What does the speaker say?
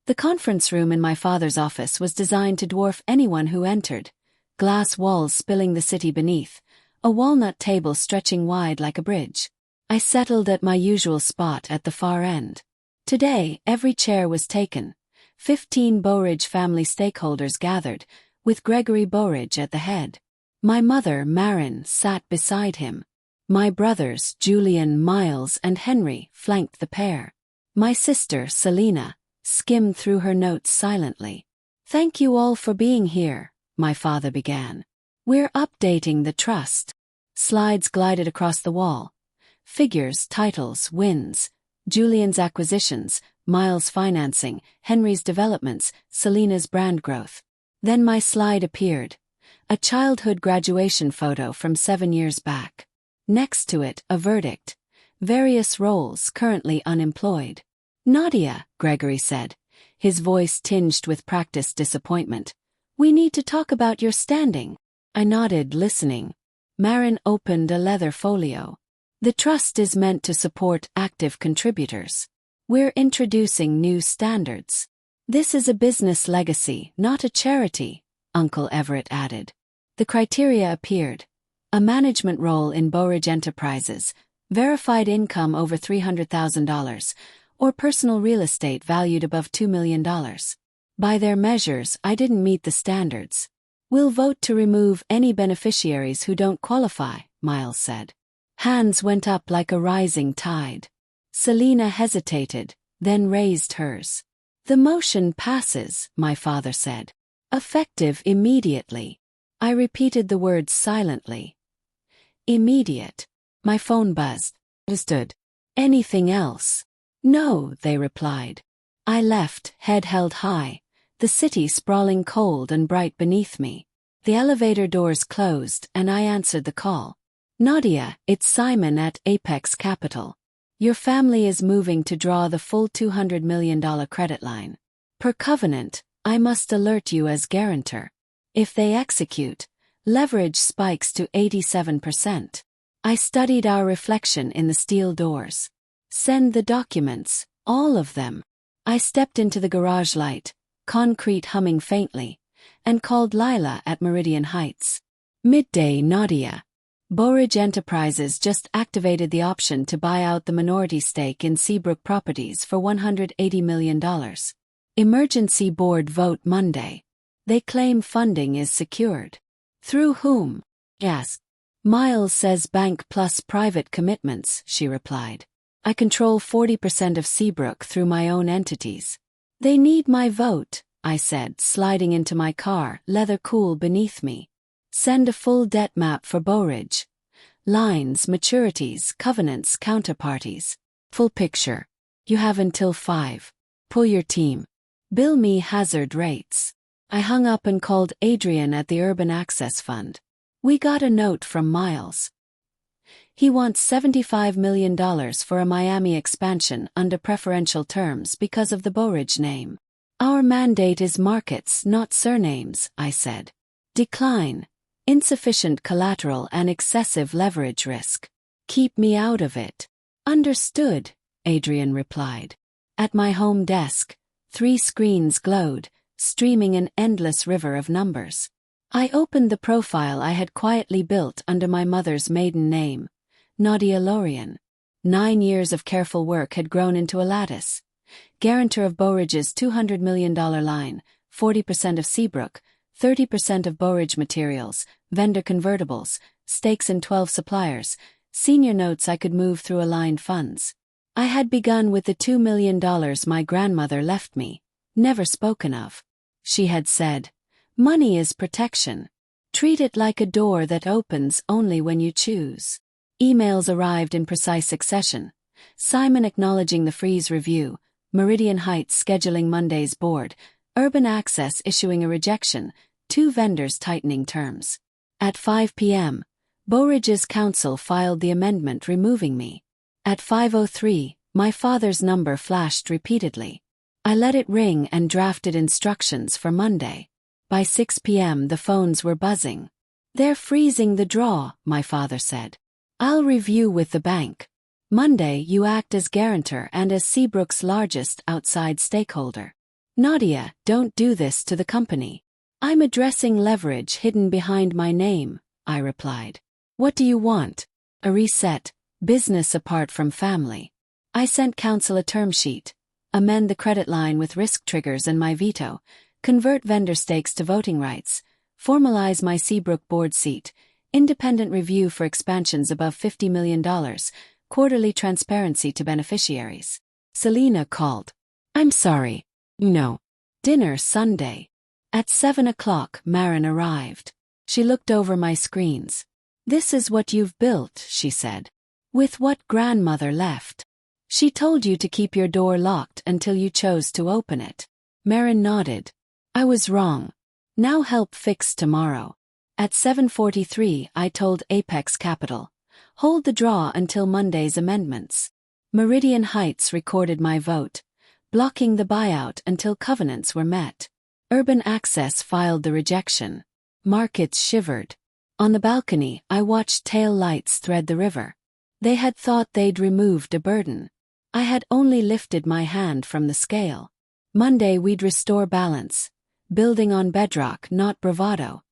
The conference room in my father's office was designed to dwarf anyone who entered, glass walls spilling the city beneath, a walnut table stretching wide like a bridge. I settled at my usual spot at the far end. Today, every chair was taken. 15 Bowridge family stakeholders gathered, with Gregory Bowridge at the head. My mother, Marin, sat beside him. My brothers, Julian, Miles, and Henry, flanked the pair. My sister, Selina, skimmed through her notes silently. "Thank you all for being here," my father began. "We're updating the trust." Slides glided across the wall. Figures, titles, wins. Julian's acquisitions, Miles' financing, Henry's developments, Selina's brand growth. Then my slide appeared. A childhood graduation photo from 7 years back. Next to it, a verdict. Various roles, currently unemployed. "Nadia," Gregory said, his voice tinged with practiced disappointment. "We need to talk about your standing." I nodded, listening. Marin opened a leather folio. "The trust is meant to support active contributors. We're introducing new standards. This is a business legacy, not a charity," Uncle Everett added. The criteria appeared. A management role in Bowridge Enterprises, verified income over $300,000, or personal real estate valued above $2 million. By their measures, I didn't meet the standards. "We'll vote to remove any beneficiaries who don't qualify," Miles said. Hands went up like a rising tide. Selina hesitated, then raised hers. "The motion passes," my father said. "Effective immediately." I repeated the words silently. "Immediate." My phone buzzed. "Understood. Anything else?" "No," they replied. I left, head held high, the city sprawling cold and bright beneath me. The elevator doors closed, and I answered the call. "Nadia, it's Simon at Apex Capital. Your family is moving to draw the full $200 million credit line. Per covenant, I must alert you as guarantor. If they execute, leverage spikes to 87%. I studied our reflection in the steel doors. "Send the documents, all of them." I stepped into the garage light, concrete humming faintly, and called Lila at Meridian Heights. "Midday, Nadia. Bowridge Enterprises just activated the option to buy out the minority stake in Seabrook Properties for $180 million. Emergency board vote Monday. They claim funding is secured." "Through whom?" I asked. "Miles says bank plus private commitments," she replied. "I control 40% of Seabrook through my own entities." "They need my vote," I said, sliding into my car, leather cool beneath me. "Send a full debt map for Bowridge. Lines, maturities, covenants, counterparties. Full picture. You have until 5. Pull your team. Bill me hazard rates." I hung up and called Adrian at the Urban Access Fund. We got a note from Miles. He wants $75 million for a Miami expansion under preferential terms because of the Bowridge name. "Our mandate is markets, not surnames," I said. "Decline. Insufficient collateral and excessive leverage risk. Keep me out of it." "Understood," Adrian replied. At my home desk, 3 screens glowed, streaming an endless river of numbers. I opened the profile I had quietly built under my mother's maiden name, Nadia Lorien. 9 years of careful work had grown into a lattice. Guarantor of Bowridge's $200 million line, 40% of Seabrook, 30% of Bowridge Materials, vendor convertibles, stakes in 12 suppliers, senior notes I could move through aligned funds. I had begun with the $2 million my grandmother left me, never spoken of. She had said, "Money is protection. Treat it like a door that opens only when you choose." Emails arrived in precise succession. Simon acknowledging the freeze review, Meridian Heights scheduling Monday's board, Urban Access issuing a rejection, 2 vendors tightening terms. At 5 p.m., Bowridge's counsel filed the amendment removing me. At 5:03, my father's number flashed repeatedly. I let it ring and drafted instructions for Monday. By 6 p.m. the phones were buzzing. "They're freezing the draw," my father said. "I'll review with the bank. Monday you act as guarantor and as Seabrook's largest outside stakeholder." Nadia, don't do this to the company. I'm addressing leverage hidden behind my name, I replied. What do you want? A reset, business apart from family. I sent counsel a term sheet. Amend the credit line with risk triggers and my veto. Convert vendor stakes to voting rights. Formalize my Seabrook board seat. Independent review for expansions above $50 million. Quarterly transparency to beneficiaries. Selena called. I'm sorry. No. Dinner Sunday. At 7 o'clock, Marin arrived. She looked over my screens. This is what you've built, she said. With what grandmother left. She told you to keep your door locked until you chose to open it. Marin nodded. I was wrong. Now help fix tomorrow. At 7:43, I told Apex Capital. Hold the draw until Monday's amendments. Meridian Heights recorded my vote, blocking the buyout until covenants were met. Urban Access filed the rejection. Markets shivered. On the balcony, I watched tail lights thread the river. They had thought they'd removed a burden. I had only lifted my hand from the scale. Monday we'd restore balance, building on bedrock, not bravado.